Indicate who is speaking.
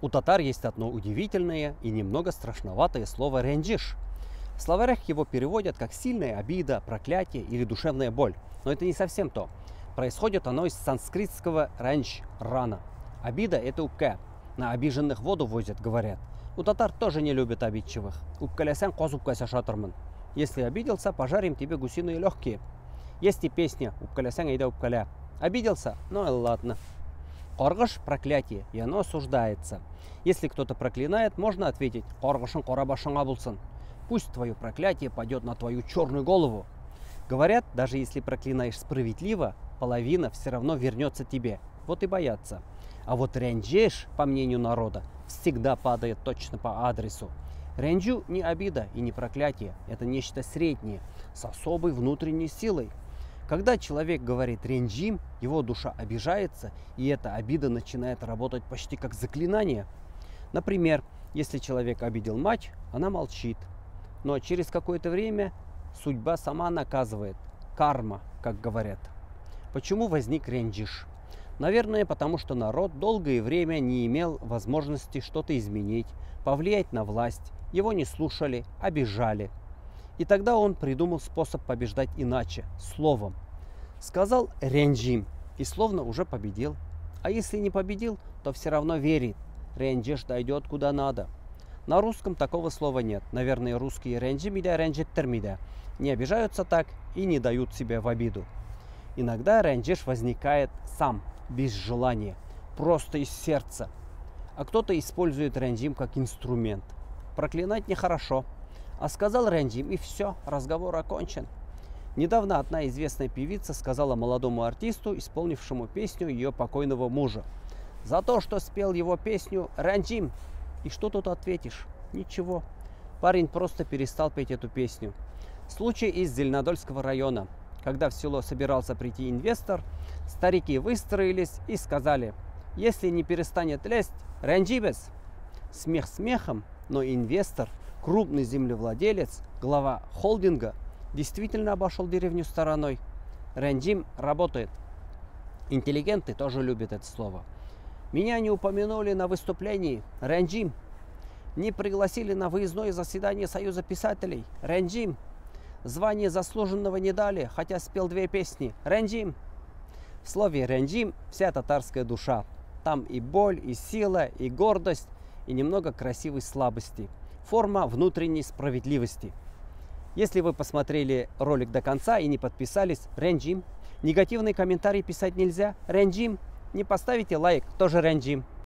Speaker 1: У татар есть одно удивительное и немного страшноватое слово «ренджиш». В словарях его переводят как сильная обида, проклятие или душевная боль. Но это не совсем то. Происходит оно из санскритского «ренч» – рана. Обида – это упка. На обиженных воду возят, говорят. У татар тоже не любят обидчивых. Упкалясян козупкася шатырмын. Если обиделся, пожарим тебе гусиные легкие. Есть и песня «Упкалясян айда упкаля». Обиделся? Ну и ладно. Коргыш – проклятие, и оно осуждается. Если кто-то проклинает, можно ответить «Коргышын корабашыңа булсын». Пусть твое проклятие пойдет на твою черную голову. Говорят, даже если проклинаешь справедливо, половина все равно вернется тебе. Вот и боятся. А вот ренджиш, по мнению народа, всегда падает точно по адресу. Ренджу не обида и не проклятие. Это нечто среднее, с особой внутренней силой. Когда человек говорит «ренджим», его душа обижается, и эта обида начинает работать почти как заклинание. Например, если человек обидел мать, она молчит. Но через какое-то время судьба сама наказывает. Карма, как говорят. Почему возник ренджиш? Наверное, потому что народ долгое время не имел возможности что-то изменить, повлиять на власть. Его не слушали, обижали. И тогда он придумал способ побеждать иначе, словом. Сказал «ренджим» и словно уже победил. А если не победил, то все равно верит. Ренджиш дойдет куда надо. На русском такого слова нет. Наверное, русские ренджимида, ренджиттермида не обижаются так и не дают себя в обиду. Иногда ренджиш возникает сам, без желания, просто из сердца. А кто-то использует ренджим как инструмент. Проклинать нехорошо. А сказал ренджим, и все, разговор окончен. Недавно одна известная певица сказала молодому артисту, исполнившему песню ее покойного мужа: «За то, что спел его песню, ренджим». И что тут ответишь? Ничего. Парень просто перестал петь эту песню. Случай из Зеленодольского района. Когда в село собирался прийти инвестор, старики выстроились и сказали: «Если не перестанет лезть, ренджибес». Смех смехом, но инвестор, крупный землевладелец, глава холдинга, действительно обошел деревню стороной. Ренджим работает. Интеллигенты тоже любят это слово. Меня не упомянули на выступлении. Ренджим. Не пригласили на выездное заседание Союза писателей. Ренджим. Звание заслуженного не дали, хотя спел 2 песни. Ренджим. В слове ренджим вся татарская душа. Там и боль, и сила, и гордость, и немного красивой слабости. Форма внутренней справедливости. Если вы посмотрели ролик до конца и не подписались, ренджим. Негативный комментарий писать нельзя. Ренджим. Не поставите лайк, тоже ренджим.